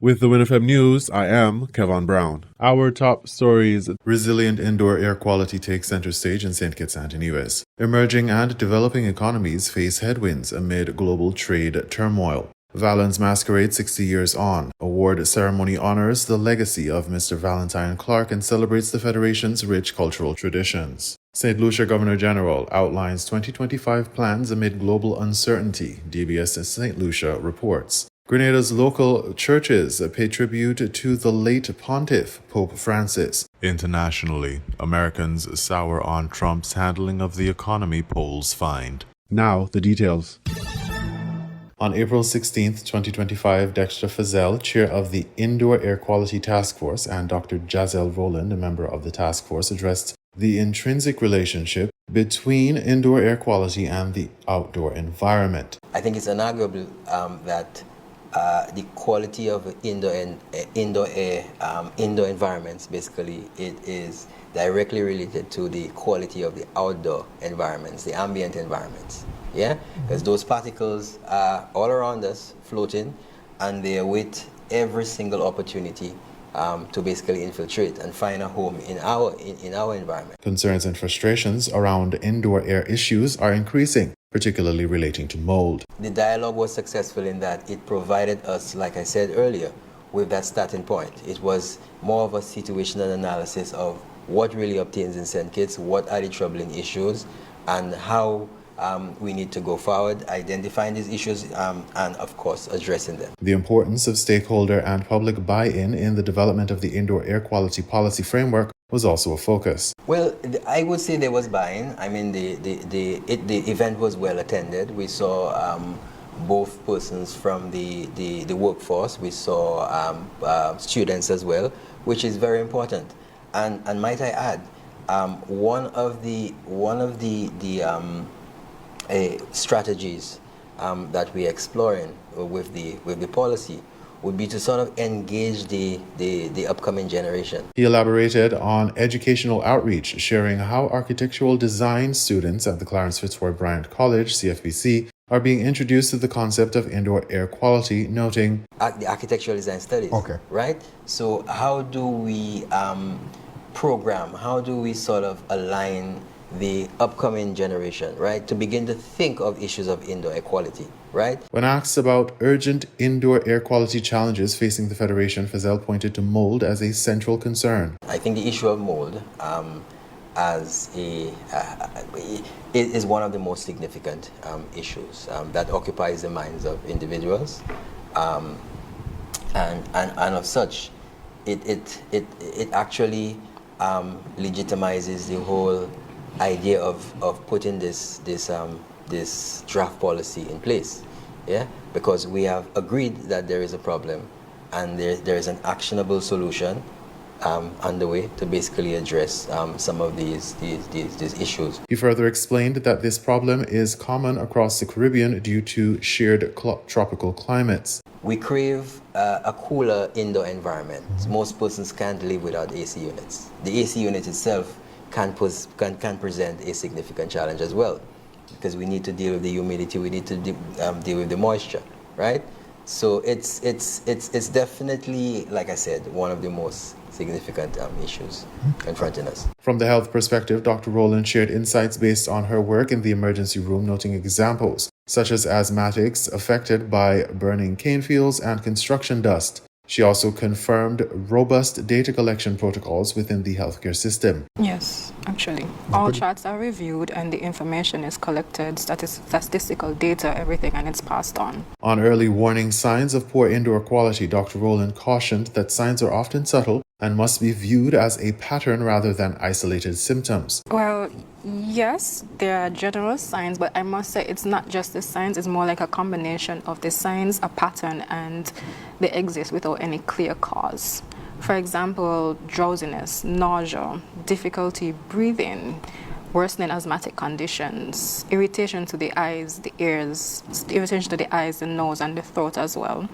With the WINN FM News, I am Kevin Brown. Our top stories: resilient indoor air quality takes center stage in St. Kitts and Nevis. Emerging and developing economies face headwinds amid global trade turmoil. Valens Masquerade 60 years on. Award ceremony honors the legacy of Mr. Valentine Clark and celebrates the Federation's rich cultural traditions. St. Lucia Governor General outlines 2025 plans amid global uncertainty, DBS St. Lucia reports. Grenada's local churches pay tribute to the late pontiff, Pope Francis. Internationally, Americans sour on Trump's handling of the economy, polls find. Now, the details. On April 16, 2025, Dexter Fazell, chair of the Indoor Air Quality Task Force, and Dr. Jazel Rowland, a member of the task force, addressed the intrinsic relationship between indoor air quality and the outdoor environment. I think it's unarguable that the quality of indoor environments, basically, it is directly related to the quality of the outdoor environments, the ambient environments. Yeah, because those particles are all around us, floating, and they await every single opportunity to basically infiltrate and find a home in our environment. Concerns and frustrations around indoor air issues are increasing, particularly relating to mold. The dialogue was successful in that it provided us, like I said earlier, with that starting point. It was more of a situational analysis of what really obtains in St. Kitts, what are the troubling issues, and how we need to go forward, identifying these issues, and of course addressing them. The importance of stakeholder and public buy-in in the development of the indoor air quality policy framework was also a focus. Well, I would say there was buy-in. I mean, the event was well attended. We saw both persons from the workforce. We saw students as well, which is very important. And might I add, one of the strategies that we're exploring with the policy would be to sort of engage the upcoming generation. He elaborated on educational outreach, sharing how architectural design students at the Clarence Fitzroy Bryant College, CFBC, are being introduced to the concept of indoor air quality, noting the architectural design studies. Okay. Right? So how do we program, how do we sort of align the upcoming generation, right, to begin to think of issues of indoor air quality, right? When asked about urgent indoor air quality challenges facing the Federation, Fazell pointed to mold as a central concern. I think the issue of mold is one of the most significant issues that occupies the minds of individuals, and of such, it actually legitimizes the whole idea of putting this draft policy in place, yeah, because we have agreed that there is a problem and there is an actionable solution underway to basically address some of these issues. He further explained that this problem is common across the Caribbean due to shared tropical climates. We crave a cooler indoor environment. Most persons can't live without AC units. The AC unit itself can present a significant challenge as well, because we need to deal with the humidity, we need to deal with the moisture, right? So it's definitely, like I said, one of the most significant issues confronting us. From the health perspective, Dr. Rowland shared insights based on her work in the emergency room, noting examples such as asthmatics affected by burning cane fields and construction dust. She also confirmed robust data collection protocols within the healthcare system. Yes, actually. All charts are reviewed and the information is collected, statistical data, everything, and it's passed on. On early warning signs of poor indoor quality, Dr. Rowland cautioned that signs are often subtle and must be viewed as a pattern rather than isolated symptoms. Well, yes, there are general signs, but I must say it's not just the signs, it's more like a combination of the signs, a pattern, and they exist without any clear cause. For example, drowsiness, nausea, difficulty breathing, worsening asthmatic conditions, irritation to the eyes, the ears, irritation to the eyes, the nose, and the throat as well.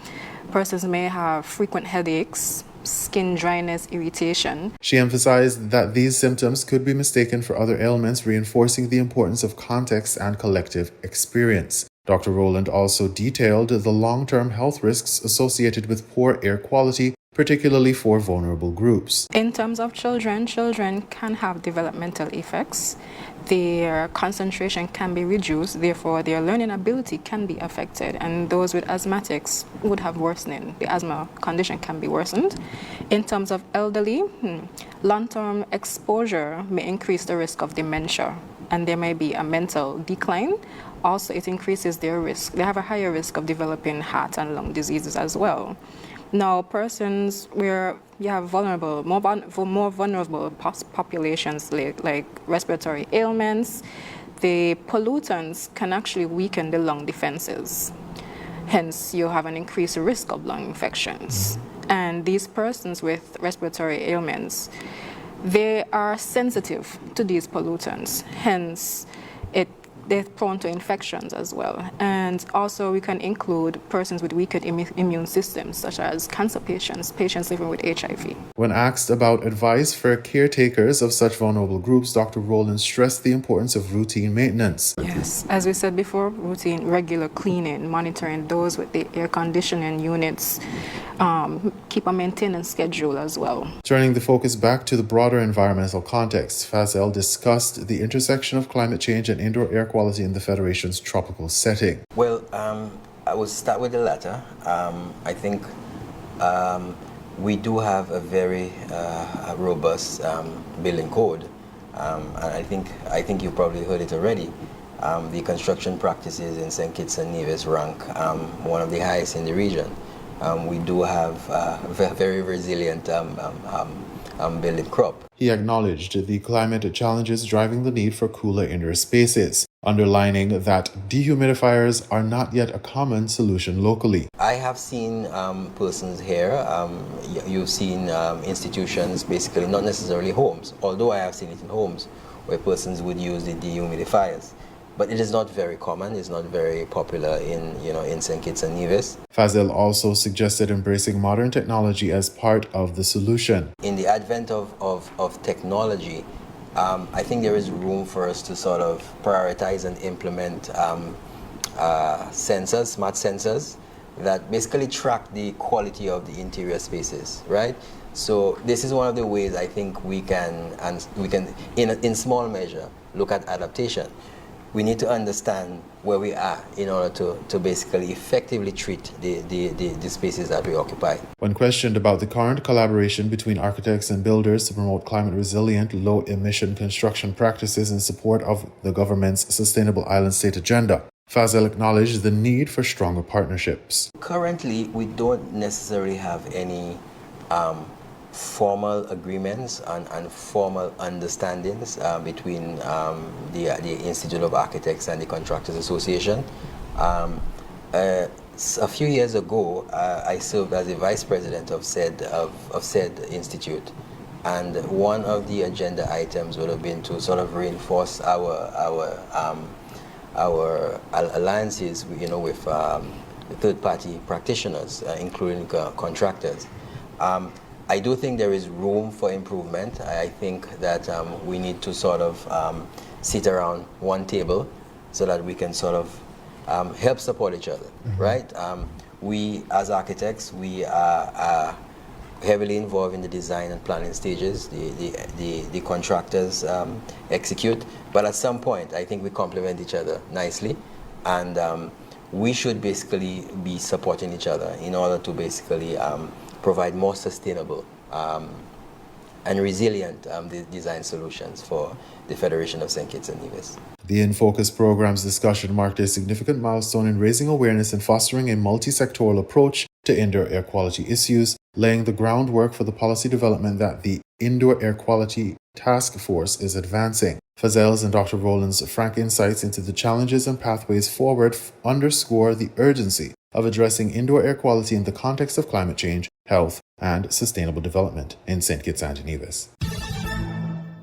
Persons may have frequent headaches, skin dryness, irritation. She emphasized that these symptoms could be mistaken for other ailments, reinforcing the importance of context and collective experience. Dr. Rowland also detailed the long-term health risks associated with poor air quality, particularly for vulnerable groups. In terms of children can have developmental effects. Their concentration can be reduced, therefore their learning ability can be affected, and those with asthmatics would have worsening. The asthma condition can be worsened. In terms of elderly, long-term exposure may increase the risk of dementia, and there may be a mental decline. Also, it increases their risk. They have a higher risk of developing heart and lung diseases as well. Now, persons where you have more vulnerable populations like respiratory ailments, the pollutants can actually weaken the lung defenses. Hence, you have an increased risk of lung infections. And these persons with respiratory ailments, they are sensitive to these pollutants. Hence, they're prone to infections as well. And also we can include persons with weaker immune systems, such as cancer patients living with HIV. When asked about advice for caretakers of such vulnerable groups, Dr. Rowland stressed the importance of routine maintenance. Yes, as we said before, regular cleaning, monitoring those with the air conditioning units, keep a maintenance schedule as well. Turning the focus back to the broader environmental context, Fazel discussed the intersection of climate change and indoor air quality in the Federation's tropical setting. Well, I will start with the latter. I think we do have a very robust building code, and I think you probably heard it already. The construction practices in St. Kitts and Nevis rank one of the highest in the region. We do have a very resilient building crop. He acknowledged the climate challenges driving the need for cooler indoor spaces, underlining that dehumidifiers are not yet a common solution locally. I have seen persons here, you've seen institutions, basically not necessarily homes, although I have seen it in homes where persons would use the dehumidifiers. But it is not very common, it's not very popular in St. Kitts and Nevis. Fazel also suggested embracing modern technology as part of the solution. In the advent of technology, I think there is room for us to sort of prioritize and implement sensors, smart sensors, that basically track the quality of the interior spaces, right? So this is one of the ways I think we can in small measure look at adaptation. We need to understand where we are in order to basically effectively treat the spaces that we occupy. When questioned about the current collaboration between architects and builders to promote climate-resilient, low-emission construction practices in support of the government's Sustainable Island State agenda, Fazel acknowledged the need for stronger partnerships. Currently, we don't necessarily have any formal agreements and formal understandings between the Institute of Architects and the Contractors Association. A few years ago, I served as the vice president of said institute, and one of the agenda items would have been to sort of reinforce our alliances, with third-party practitioners, including contractors. I do think there is room for improvement. I think that we need to sort of sit around one table so that we can sort of help support each other, right? We, as architects, we are heavily involved in the design and planning stages. The contractors execute, but at some point, I think we complement each other nicely, and we should basically be supporting each other in order to basically provide more sustainable and resilient design solutions for the Federation of St. Kitts and Nevis. The In Focus program's discussion marked a significant milestone in raising awareness and fostering a multi-sectoral approach to indoor air quality issues, laying the groundwork for the policy development that the Indoor Air Quality Task Force is advancing. Fazel's and Dr. Rowland's frank insights into the challenges and pathways forward underscore the urgency of addressing indoor air quality in the context of climate change, health, and sustainable development in St. Kitts and Nevis.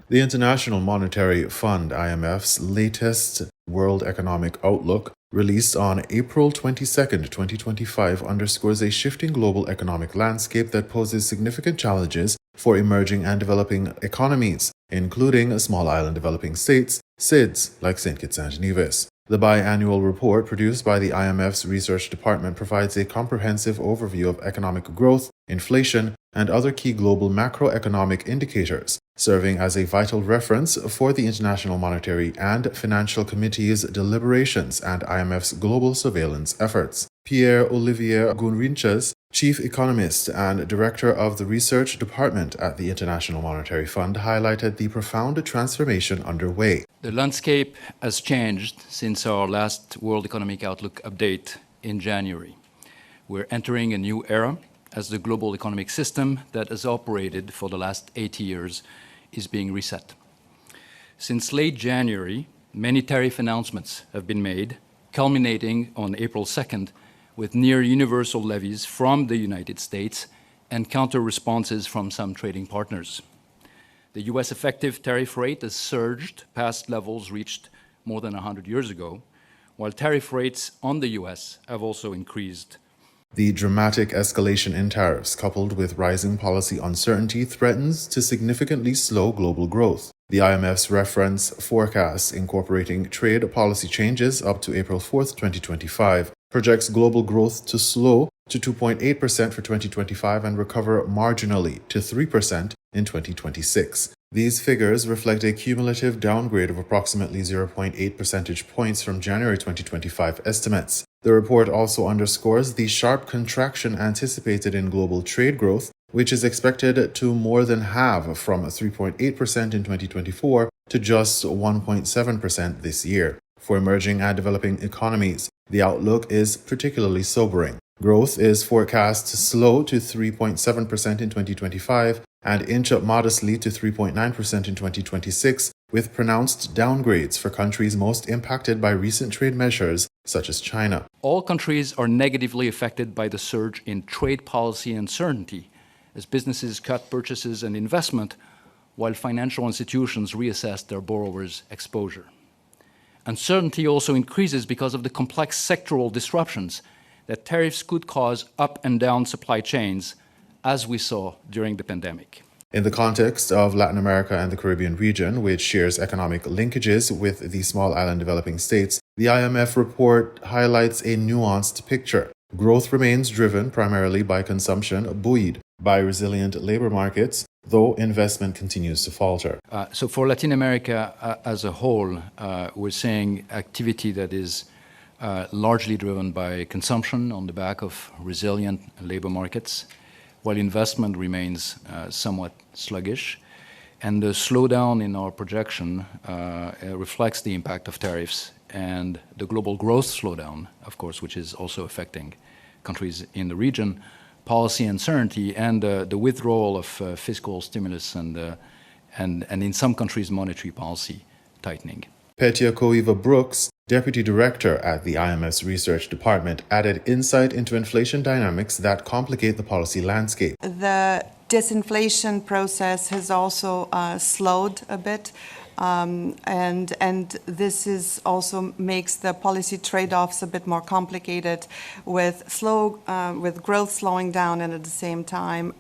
The International Monetary Fund, IMF's latest World Economic Outlook, released on April 22, 2025, underscores a shifting global economic landscape that poses significant challenges for emerging and developing economies, including small island developing states, SIDS, like St. Kitts and Nevis. The biannual report produced by the IMF's research department provides a comprehensive overview of economic growth, inflation, and other key global macroeconomic indicators, serving as a vital reference for the International Monetary and Financial Committee's deliberations and IMF's global surveillance efforts. Pierre-Olivier Gunrinches, chief economist and director of the research department at the International Monetary Fund, highlighted the profound transformation underway. The landscape has changed since our last World Economic Outlook update in January. We're entering a new era as the global economic system that has operated for the last 80 years is being reset. Since late January, many tariff announcements have been made, culminating on April 2nd with near universal levies from the United States and counter-responses from some trading partners. The US effective tariff rate has surged past levels reached more than 100 years ago, while tariff rates on the US have also increased. The dramatic escalation in tariffs, coupled with rising policy uncertainty, threatens to significantly slow global growth. The IMF's reference forecasts incorporating trade policy changes up to April 4, 2025, projects global growth to slow to 2.8% for 2025 and recover marginally to 3% in 2026. These figures reflect a cumulative downgrade of approximately 0.8 percentage points from January 2025 estimates. The report also underscores the sharp contraction anticipated in global trade growth, which is expected to more than halve from 3.8% in 2024 to just 1.7% this year. For emerging and developing economies, the outlook is particularly sobering. Growth is forecast to slow to 3.7% in 2025 and inch up modestly to 3.9% in 2026, with pronounced downgrades for countries most impacted by recent trade measures, such as China. All countries are negatively affected by the surge in trade policy uncertainty, as businesses cut purchases and investment, while financial institutions reassess their borrowers' exposure. Uncertainty also increases because of the complex sectoral disruptions that tariffs could cause up and down supply chains, as we saw during the pandemic. In the context of Latin America and the Caribbean region, which shares economic linkages with the small island developing states, the IMF report highlights a nuanced picture. Growth remains driven primarily by consumption, buoyed by resilient labor markets, though investment continues to falter. So for Latin America as a whole, we're seeing activity that is largely driven by consumption on the back of resilient labor markets, while investment remains somewhat sluggish. And the slowdown in our projection reflects the impact of tariffs and the global growth slowdown, of course, which is also affecting countries in the region, policy uncertainty, and the withdrawal of fiscal stimulus and in some countries, monetary policy tightening. Petia Koiva Brooks, Deputy Director at the IMF's Research Department, added insight into inflation dynamics that complicate the policy landscape. The disinflation process has also slowed a bit, and this is also makes the policy trade-offs a bit more complicated, with growth slowing down and at the same time,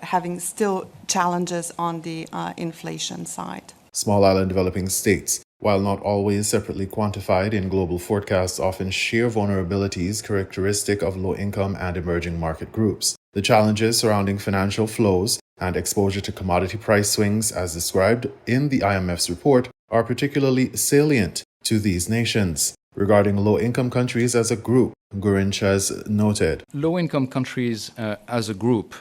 having still challenges on the inflation side. Small island developing states, while not always separately quantified in global forecasts, often share vulnerabilities characteristic of low-income and emerging market groups. The challenges surrounding financial flows and exposure to commodity price swings, as described in the IMF's report, are particularly salient to these nations. Regarding low-income countries as a group, Gurinchas noted, Low-income countries as a group,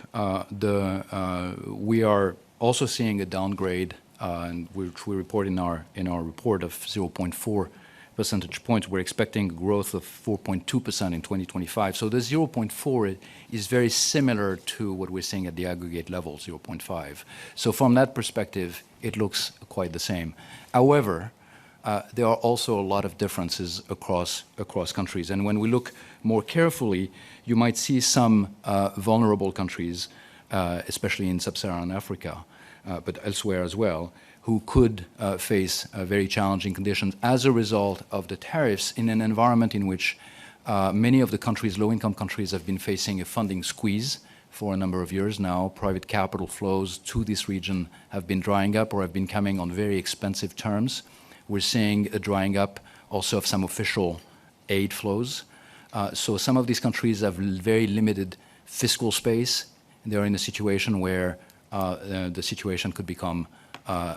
we are also seeing a downgrade, and which we report in our report of 0.4 percentage points. We're expecting growth of 4.2% in 2025. So the 0.4 is very similar to what we're seeing at the aggregate level, 0.5. So from that perspective, it looks quite the same. However, there are also a lot of differences across countries. And when we look more carefully, you might see some vulnerable countries, especially in sub-Saharan Africa, but elsewhere as well, who could face very challenging conditions as a result of the tariffs in an environment in which many of the countries, low-income countries, have been facing a funding squeeze for a number of years now. Private capital flows to this region have been drying up or have been coming on very expensive terms. We're seeing a drying up also of some official aid flows. So some of these countries have very limited fiscal space. They're in a situation where the situation could become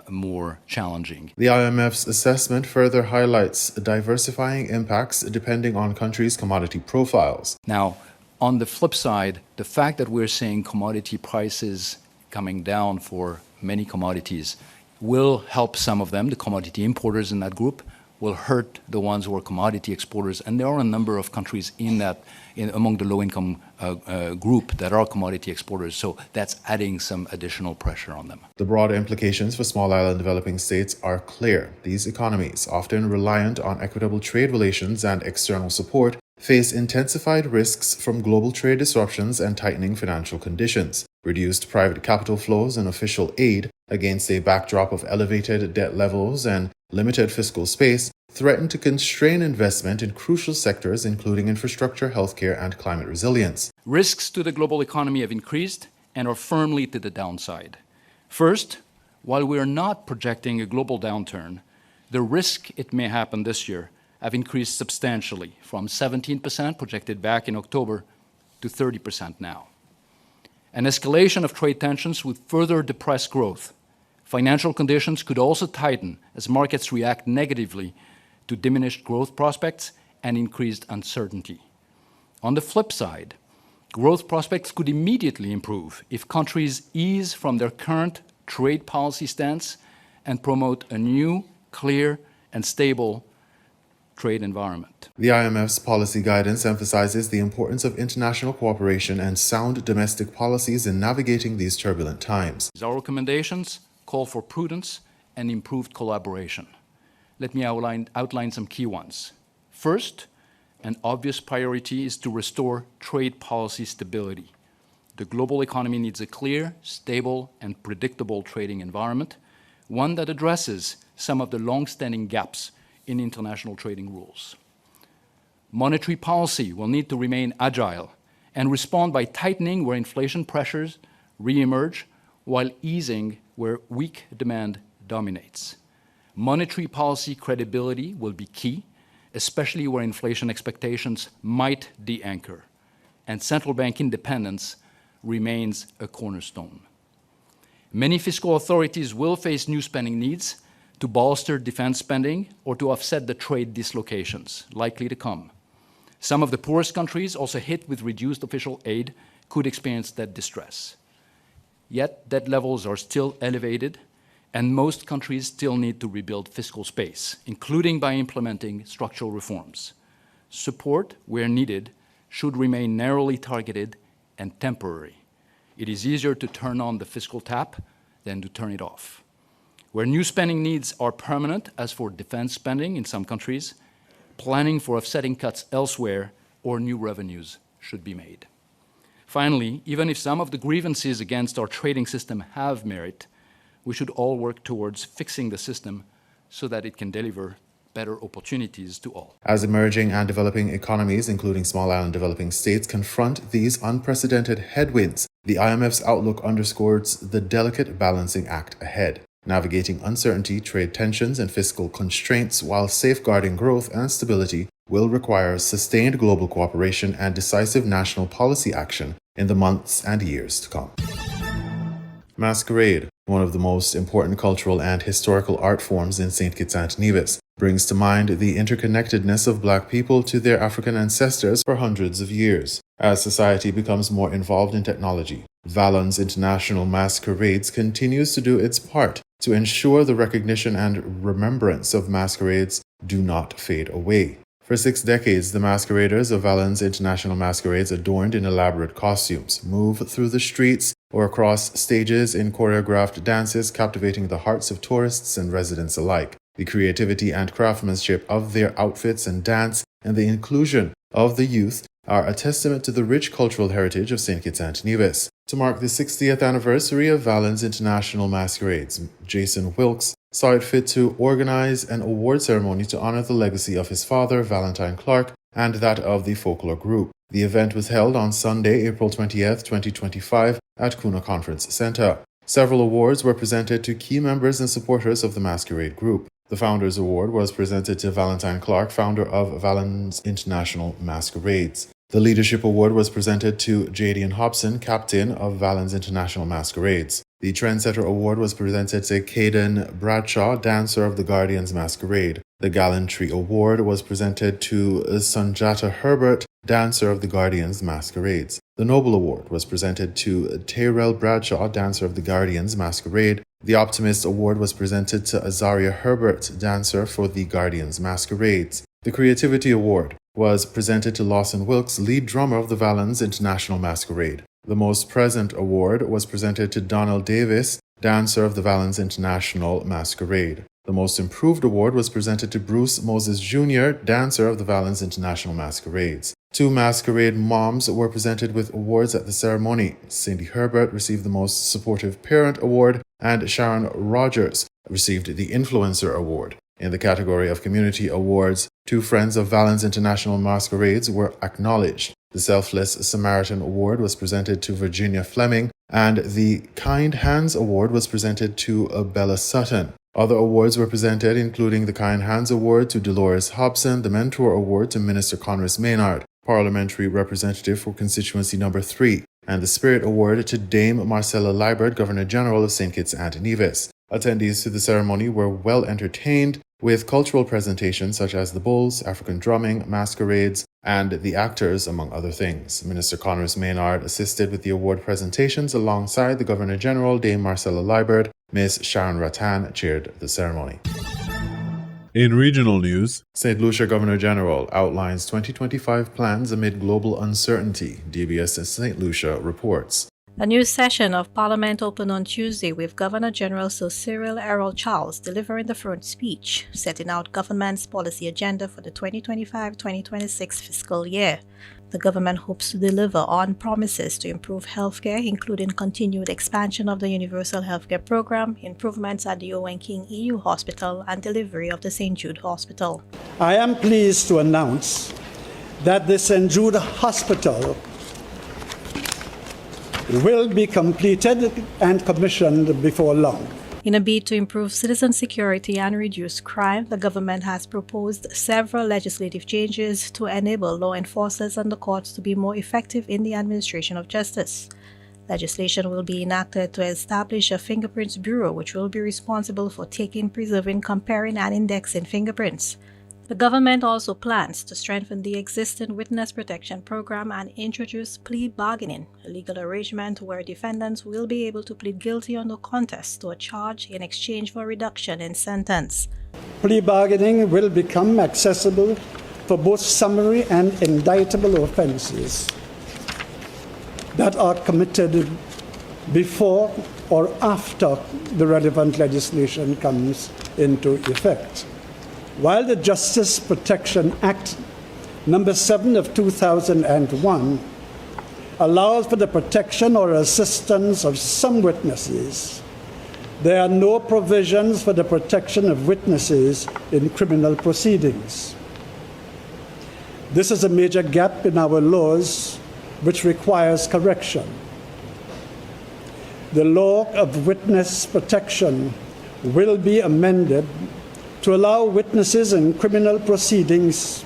more challenging. The IMF's assessment further highlights diversifying impacts depending on countries' commodity profiles. Now, on the flip side, the fact that we're seeing commodity prices coming down for many commodities will help some of them, the commodity importers in that group, will hurt the ones who are commodity exporters. And there are a number of countries among the low-income group that are commodity exporters. So that's adding some additional pressure on them. The broader implications for small island developing states are clear. These economies, often reliant on equitable trade relations and external support, face intensified risks from global trade disruptions and tightening financial conditions. Reduced private capital flows and official aid against a backdrop of elevated debt levels and limited fiscal space threaten to constrain investment in crucial sectors including infrastructure, healthcare, and climate resilience. Risks to the global economy have increased and are firmly to the downside. First, while we are not projecting a global downturn, the risk it may happen this year have increased substantially from 17% projected back in October to 30% now. An escalation of trade tensions would further depress growth. Financial conditions could also tighten as markets react negatively to diminished growth prospects and increased uncertainty. On the flip side, growth prospects could immediately improve if countries ease from their current trade policy stance and promote a new, clear, and stable trade environment. The IMF's policy guidance emphasizes the importance of international cooperation and sound domestic policies in navigating these turbulent times. Our recommendations call for prudence and improved collaboration. Let me outline some key ones. First, an obvious priority is to restore trade policy stability. The global economy needs a clear, stable, and predictable trading environment, one that addresses some of the long-standing gaps in international trading rules. Monetary policy will need to remain agile and respond by tightening where inflation pressures re-emerge while easing where weak demand dominates. Monetary policy credibility will be key, especially where inflation expectations might de-anchor, and central bank independence remains a cornerstone. Many fiscal authorities will face new spending needs to bolster defense spending or to offset the trade dislocations likely to come. Some of the poorest countries, also hit with reduced official aid, could experience that distress. Yet, debt levels are still elevated, and most countries still need to rebuild fiscal space, including by implementing structural reforms. Support, where needed, should remain narrowly targeted and temporary. It is easier to turn on the fiscal tap than to turn it off. Where new spending needs are permanent, as for defense spending in some countries, planning for offsetting cuts elsewhere or new revenues should be made. Finally, even if some of the grievances against our trading system have merit, we should all work towards fixing the system so that it can deliver better opportunities to all. As emerging and developing economies, including small island developing states, confront these unprecedented headwinds, the IMF's outlook underscores the delicate balancing act ahead. Navigating uncertainty, trade tensions, and fiscal constraints while safeguarding growth and stability will require sustained global cooperation and decisive national policy action in the months and years to come. Masquerade, one of the most important cultural and historical art forms in St. Kitts and Nevis, brings to mind the interconnectedness of Black people to their African ancestors for hundreds of years. As society becomes more involved in technology, Valens International Masquerades continues to do its part to ensure the recognition and remembrance of masquerades do not fade away. For 6 decades, the masqueraders of Valens International Masquerades, adorned in elaborate costumes, move through the streets or across stages in choreographed dances, captivating the hearts of tourists and residents alike. The creativity and craftsmanship of their outfits and dance, and the inclusion of the youth, are a testament to the rich cultural heritage of St. Kitts and Nevis. To mark the 60th anniversary of Valens International Masquerades, Jason Wilkes saw it fit to organize an award ceremony to honor the legacy of his father, Valentine Clark, and that of the folklore group. The event was held on Sunday, April 20th, 2025, at Kuna Conference Center. Several awards were presented to key members and supporters of the Masquerade group. The Founders Award was presented to Valentine Clark, founder of Valens International Masquerades. The Leadership Award was presented to Jadian Hobson, captain of Valens International Masquerades. The Trendsetter Award was presented to Caden Bradshaw, dancer of the Guardians Masquerade. The Gallantry Award was presented to Sanjata Herbert, dancer of the Guardians Masquerades. The Noble Award was presented to Tyrell Bradshaw, dancer of the Guardians Masquerade. The Optimist Award was presented to Azaria Herbert, dancer for the Guardians Masquerades. The Creativity Award was presented to Lawson Wilkes, lead drummer of the Valens International Masquerade. The Most Present Award was presented to Donald Davis, dancer of the Valens International Masquerade. The Most Improved Award was presented to Bruce Moses Jr., dancer of the Valens International Masquerades. 2 masquerade moms were presented with awards at the ceremony. Cindy Herbert received the Most Supportive Parent Award, and Sharon Rogers received the Influencer Award. In the category of Community Awards, 2 Friends of Valens International Masquerades were acknowledged. The Selfless Samaritan Award was presented to Virginia Fleming, and the Kind Hands Award was presented to Bella Sutton. Other awards were presented, including the Kind Hands Award to Dolores Hobson, the Mentor Award to Minister Conress Maynard, Parliamentary Representative for Constituency Number 3, and the Spirit Award to Dame Marcella Liebert, Governor General of St. Kitts and Nevis. Attendees to the ceremony were well entertained with cultural presentations such as the bulls, African drumming, masquerades, and the actors, among other things. Minister Conress Maynard assisted with the award presentations alongside the Governor General, Dame Marcella Liebert. Ms. Sharon Rattan chaired the ceremony. In regional news, St. Lucia Governor General outlines 2025 plans amid global uncertainty, DBS St. Lucia reports. A new session of Parliament opened on Tuesday with Governor General Sir Cyril Errol Charles delivering the front speech, setting out government's policy agenda for the 2025-2026 fiscal year. The government hopes to deliver on promises to improve healthcare, including continued expansion of the Universal Healthcare Program, improvements at the Owen King EU Hospital, and delivery of the St. Jude Hospital. I am pleased to announce that the St. Jude Hospital will be completed and commissioned before long. In a bid to improve citizen security and reduce crime, the government has proposed several legislative changes to enable law enforcers and the courts to be more effective in the administration of justice. Legislation will be enacted to establish a fingerprints bureau which will be responsible for taking, preserving, comparing, and indexing fingerprints. The government also plans to strengthen the existing witness protection program and introduce plea bargaining, a legal arrangement where defendants will be able to plead guilty under contest to a charge in exchange for a reduction in sentence. Plea bargaining will become accessible for both summary and indictable offenses that are committed before or after the relevant legislation comes into effect. While the Justice Protection Act No. 7 of 2001 allows for the protection or assistance of some witnesses, there are no provisions for the protection of witnesses in criminal proceedings. This is a major gap in our laws which requires correction. The law of witness protection will be amended to allow witnesses in criminal proceedings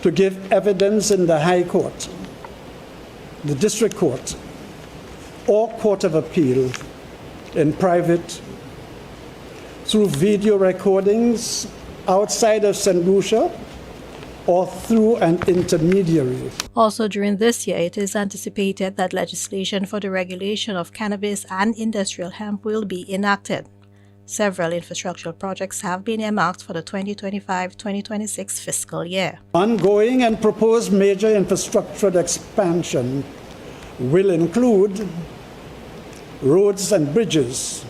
to give evidence in the High Court, the District Court, or Court of Appeal in private through video recordings outside of St. Lucia or through an intermediary. Also during this year, it is anticipated that legislation for the regulation of cannabis and industrial hemp will be enacted. Several infrastructural projects have been earmarked for the 2025-2026 fiscal year. Ongoing and proposed major infrastructure expansion will include roads and bridges,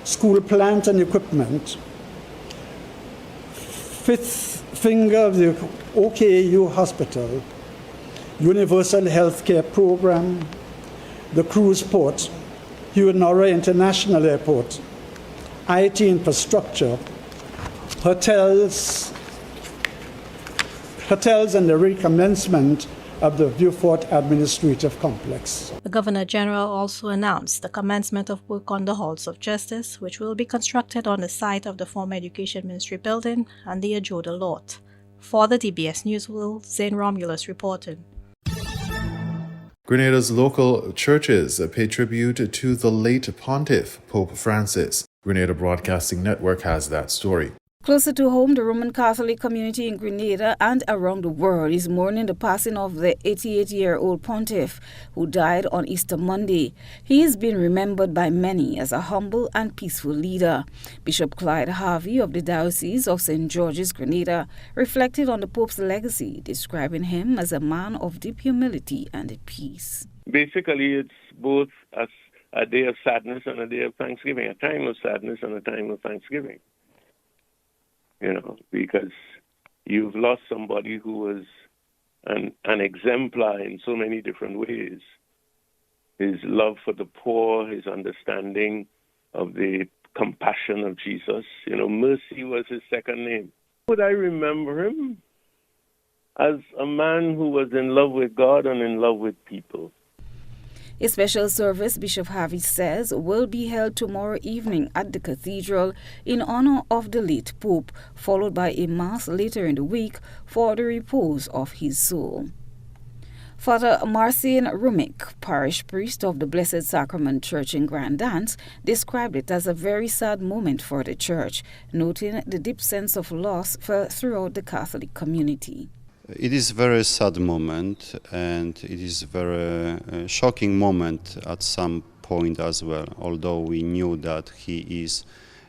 school plant and equipment, fifth finger of the OKU Hospital, Universal Healthcare Program, the cruise port, Huonora International Airport, IT infrastructure, hotels and the recommencement of the Vieux-Fort Administrative Complex. The Governor General also announced the commencement of work on the Halls of Justice, which will be constructed on the site of the former Education Ministry building and the Ajoda lot. For the DBS News World, Zane Romulus reported. Grenada's local churches pay tribute to the late Pontiff, Pope Francis. Grenada Broadcasting Network has that story. Closer to home, the Roman Catholic community in Grenada and around the world is mourning the passing of the 88-year-old pontiff who died on Easter Monday. He is being remembered by many as a humble and peaceful leader. Bishop Clyde Harvey of the Diocese of St. George's, Grenada, reflected on the Pope's legacy, describing him as a man of deep humility and peace. Basically, it's both a day of sadness and a day of thanksgiving, a time of sadness and a time of thanksgiving. You know, because you've lost somebody who was an exemplar in so many different ways. His love for the poor, his understanding of the compassion of Jesus. You know, mercy was his second name. Would I remember him as a man who was in love with God and in love with people? A special service, Bishop Harvey says, will be held tomorrow evening at the cathedral in honor of the late Pope, followed by a mass later in the week for the repose of his soul. Father Marcian Rumik, parish priest of the Blessed Sacrament Church in Grand Dance, described it as a very sad moment for the church, noting the deep sense of loss throughout the Catholic community. It is a very sad moment, and it is a very shocking moment at some point as well. Although we knew that he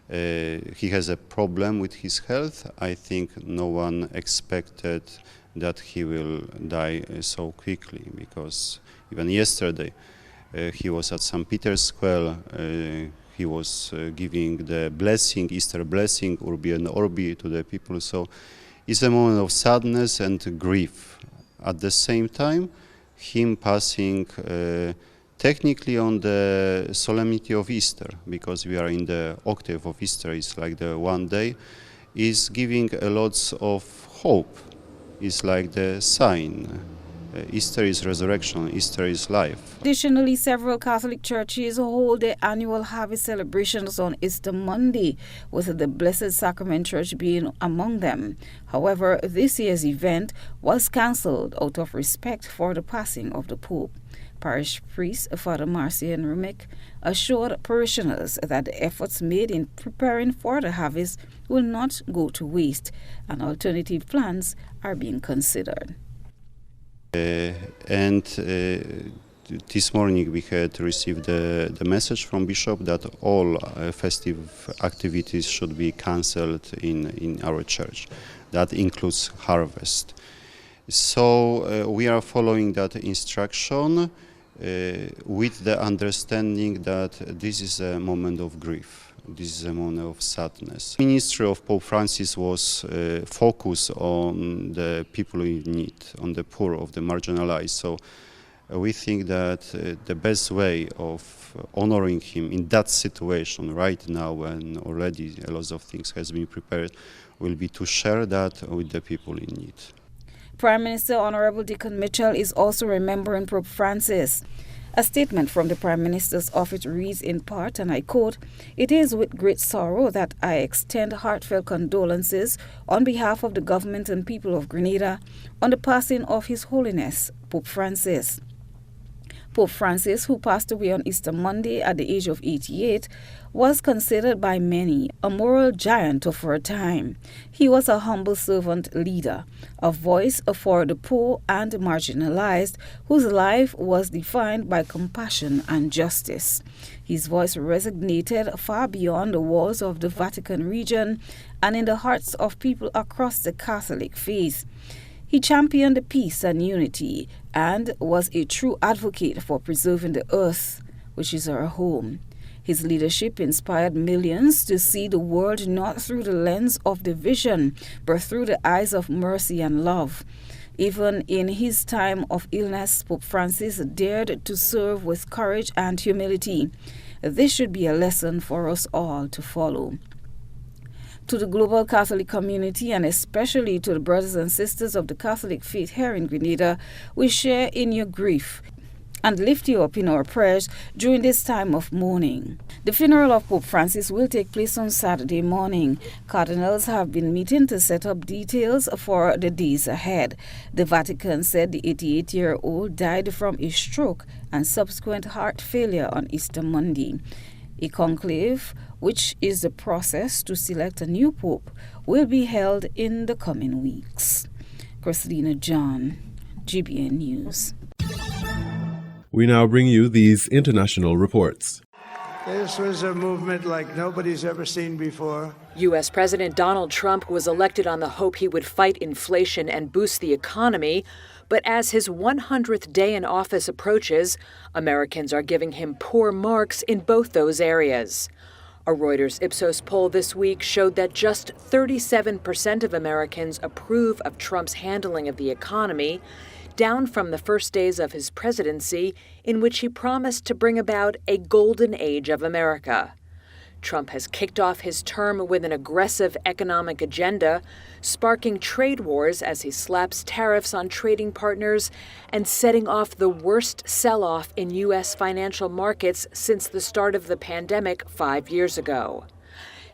has a problem with his health, I think no one expected that he will die so quickly, because even yesterday he was at St. Peter's Square. He was giving the blessing, Easter blessing, Urbi and Orbi, to the people. So it's a moment of sadness and grief. At the same time, him passing technically on the solemnity of Easter, because we are in the octave of Easter, it's like the one day, is giving a lot of hope. It's like the sign. Easter is resurrection, Easter is life. Additionally, several Catholic churches hold their annual harvest celebrations on Easter Monday, with the Blessed Sacrament Church being among them. However, this year's event was cancelled out of respect for the passing of the Pope. Parish priest Father Marcian Rumik assured parishioners that the efforts made in preparing for the harvest will not go to waste, and alternative plans are being considered. This morning we had received the message from Bishop that all festive activities should be cancelled in our church. That includes harvest. So we are following that instruction with the understanding that this is a moment of grief. This is a moment of sadness. The ministry of Pope Francis was focused on the people in need, on the poor, of the marginalized. So we think that the best way of honoring him in that situation right now, when already a lot of things has been prepared, will be to share that with the people in need. Prime Minister Honorable Deacon Mitchell is also remembering Pope Francis. A statement from the Prime Minister's office reads in part, and I quote, "It is with great sorrow that I extend heartfelt condolences on behalf of the government and people of Grenada on the passing of His Holiness, Pope Francis." Pope Francis, who passed away on Easter Monday at the age of 88, was considered by many a moral giant of her time. He was a humble servant leader, a voice for the poor and marginalized, whose life was defined by compassion and justice. His voice resonated far beyond the walls of the Vatican region and in the hearts of people across the Catholic faith. He championed peace and unity and was a true advocate for preserving the earth, which is our home. His leadership inspired millions to see the world not through the lens of division, but through the eyes of mercy and love. Even in his time of illness, Pope Francis dared to serve with courage and humility. This should be a lesson for us all to follow. To the global Catholic community, and especially to the brothers and sisters of the Catholic faith here in Grenada, we share in your grief and lift you up in our prayers during this time of mourning. The funeral of Pope Francis will take place on Saturday morning. Cardinals have been meeting to set up details for the days ahead. The Vatican said the 88-year-old died from a stroke and subsequent heart failure on Easter Monday. A conclave, which is the process to select a new pope, will be held in the coming weeks. Christina John, GBN News. We now bring you these international reports. This was a movement like nobody's ever seen before. U.S. President Donald Trump was elected on the hope he would fight inflation and boost the economy. But as his 100th day in office approaches, Americans are giving him poor marks in both those areas. A Reuters Ipsos poll this week showed that just 37% of Americans approve of Trump's handling of the economy, down from the first days of his presidency, in which he promised to bring about a golden age of America. Trump has kicked off his term with an aggressive economic agenda, sparking trade wars as he slaps tariffs on trading partners and setting off the worst sell-off in U.S. financial markets since the start of the pandemic 5 years ago.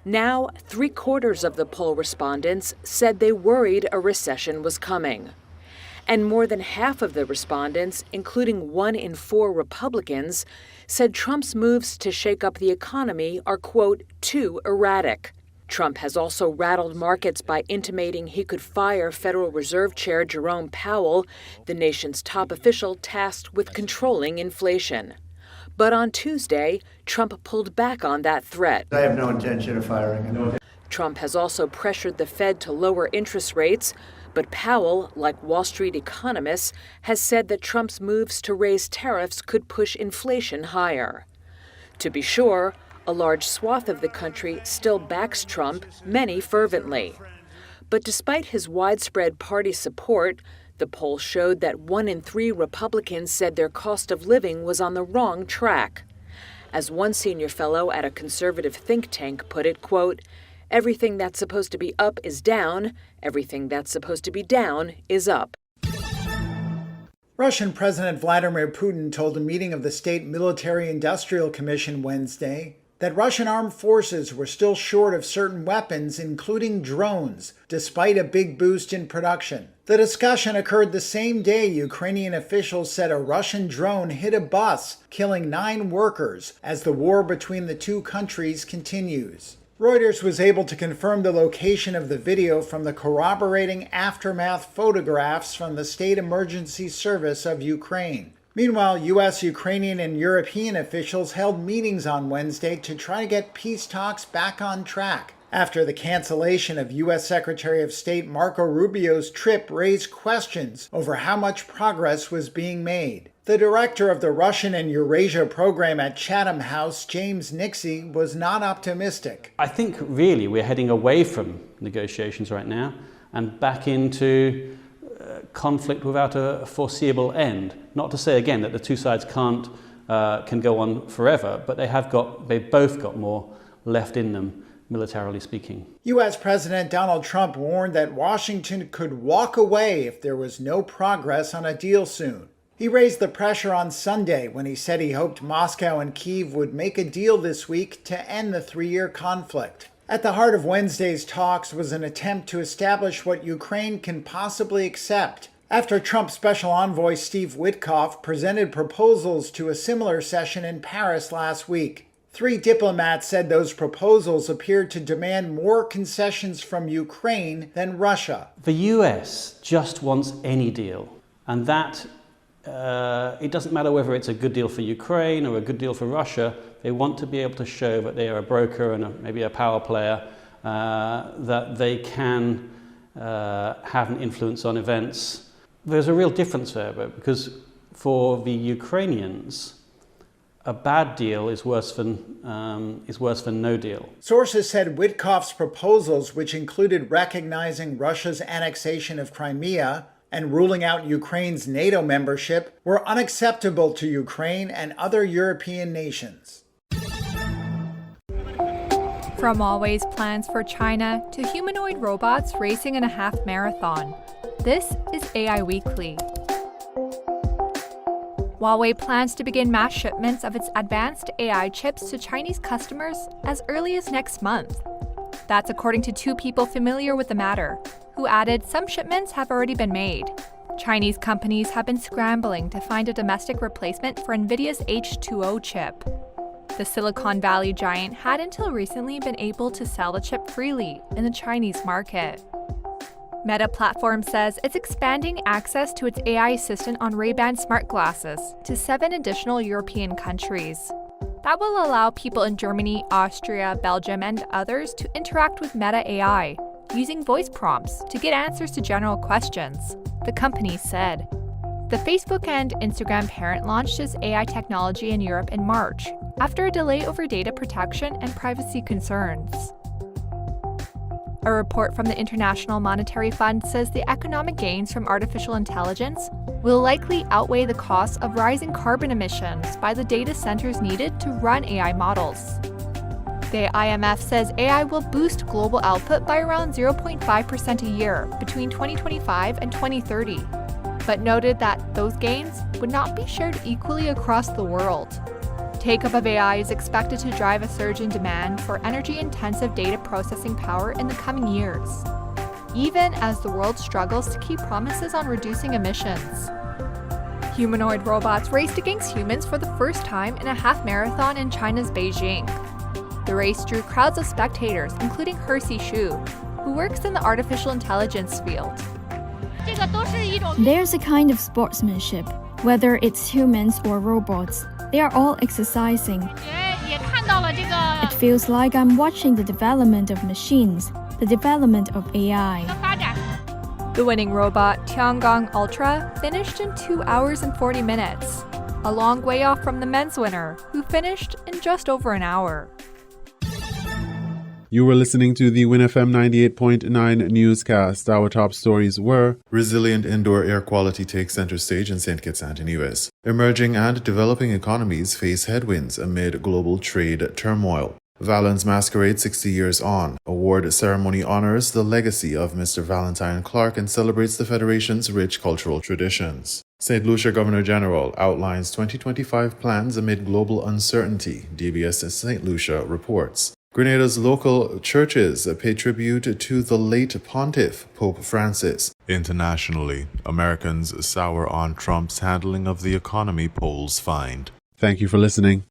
Now, 3/4 of the poll respondents said they worried a recession was coming. And more than half of the respondents, including 1 in 4 Republicans, said Trump's moves to shake up the economy are, quote, too erratic. Trump has also rattled markets by intimating he could fire Federal Reserve Chair Jerome Powell, the nation's top official tasked with controlling inflation. But on Tuesday, Trump pulled back on that threat. I have no intention of firing him. Trump has also pressured the Fed to lower interest rates, but Powell, like Wall Street economists, has said that Trump's moves to raise tariffs could push inflation higher. To be sure, a large swath of the country still backs Trump, many fervently. But despite his widespread party support, the poll showed that 1 in 3 Republicans said their cost of living was on the wrong track. As one senior fellow at a conservative think tank put it, quote, "Everything that's supposed to be up is down. Everything that's supposed to be down is up." Russian President Vladimir Putin told a meeting of the State Military-Industrial Commission Wednesday that Russian armed forces were still short of certain weapons, including drones, despite a big boost in production. The discussion occurred the same day Ukrainian officials said a Russian drone hit a bus, killing 9 workers, as the war between the two countries continues. Reuters was able to confirm the location of the video from the corroborating aftermath photographs from the State Emergency Service of Ukraine. Meanwhile, U.S., Ukrainian, and European officials held meetings on Wednesday to try to get peace talks back on track, after the cancellation of U.S. Secretary of State Marco Rubio's trip raised questions over how much progress was being made. The director of the Russian and Eurasia program at Chatham House, James Nixie, was not optimistic. I think really we're heading away from negotiations right now and back into conflict without a foreseeable end. Not to say again that the two sides can go on forever, but they've both got more left in them, militarily speaking. U.S. President Donald Trump warned that Washington could walk away if there was no progress on a deal soon. He raised the pressure on Sunday when he said he hoped Moscow and Kyiv would make a deal this week to end the 3-year conflict. At the heart of Wednesday's talks was an attempt to establish what Ukraine can possibly accept, after Trump's special envoy Steve Witkoff presented proposals to a similar session in Paris last week. 3 diplomats said those proposals appeared to demand more concessions from Ukraine than Russia. The US just wants any deal, and that it doesn't matter whether it's a good deal for Ukraine or a good deal for Russia. They want to be able to show that they are a broker and maybe a power player, that they can have an influence on events. There's a real difference there, because for the Ukrainians, a bad deal is worse than no deal. Sources said Witkoff's proposals, which included recognizing Russia's annexation of Crimea and ruling out Ukraine's NATO membership, were unacceptable to Ukraine and other European nations. From Huawei's plans for China to humanoid robots racing in a half marathon, this is AI Weekly. Huawei plans to begin mass shipments of its advanced AI chips to Chinese customers as early as next month. That's according to two people familiar with the matter, who added some shipments have already been made. Chinese companies have been scrambling to find a domestic replacement for NVIDIA's H2O chip. The Silicon Valley giant had until recently been able to sell the chip freely in the Chinese market. Meta Platform says it's expanding access to its AI assistant on Ray-Ban smart glasses to 7 additional European countries. That will allow people in Germany, Austria, Belgium, and others to interact with Meta AI using voice prompts to get answers to general questions, the company said. The Facebook and Instagram parent launched its AI technology in Europe in March after a delay over data protection and privacy concerns. A report from the International Monetary Fund says the economic gains from artificial intelligence will likely outweigh the costs of rising carbon emissions by the data centers needed to run AI models. The IMF says AI will boost global output by around 0.5% a year between 2025 and 2030, but noted that those gains would not be shared equally across the world. Take-up of AI is expected to drive a surge in demand for energy-intensive data processing power in the coming years, even as the world struggles to keep promises on reducing emissions. Humanoid robots raced against humans for the first time in a half marathon in China's Beijing. The race drew crowds of spectators, including Hersey Xu, who works in the artificial intelligence field. There's a kind of sportsmanship, whether it's humans or robots. They are all exercising. It feels like I'm watching the development of machines, the development of AI. The winning robot, Tiangong Ultra, finished in 2 hours and 40 minutes, a long way off from the men's winner, who finished in just over an hour. You were listening to the WINN FM 98.9 newscast. Our top stories were: resilient indoor air quality takes center stage in St. Kitts and Nevis. Emerging and developing economies face headwinds amid global trade turmoil. Valens Masquerade 60 years on. Award ceremony honors the legacy of Mr. Valentine Clark and celebrates the Federation's rich cultural traditions. St. Lucia Governor General outlines 2025 plans amid global uncertainty, DBS St. Lucia reports. Grenada's local churches pay tribute to the late pontiff, Pope Francis. Internationally, Americans sour on Trump's handling of the economy, polls find. Thank you for listening.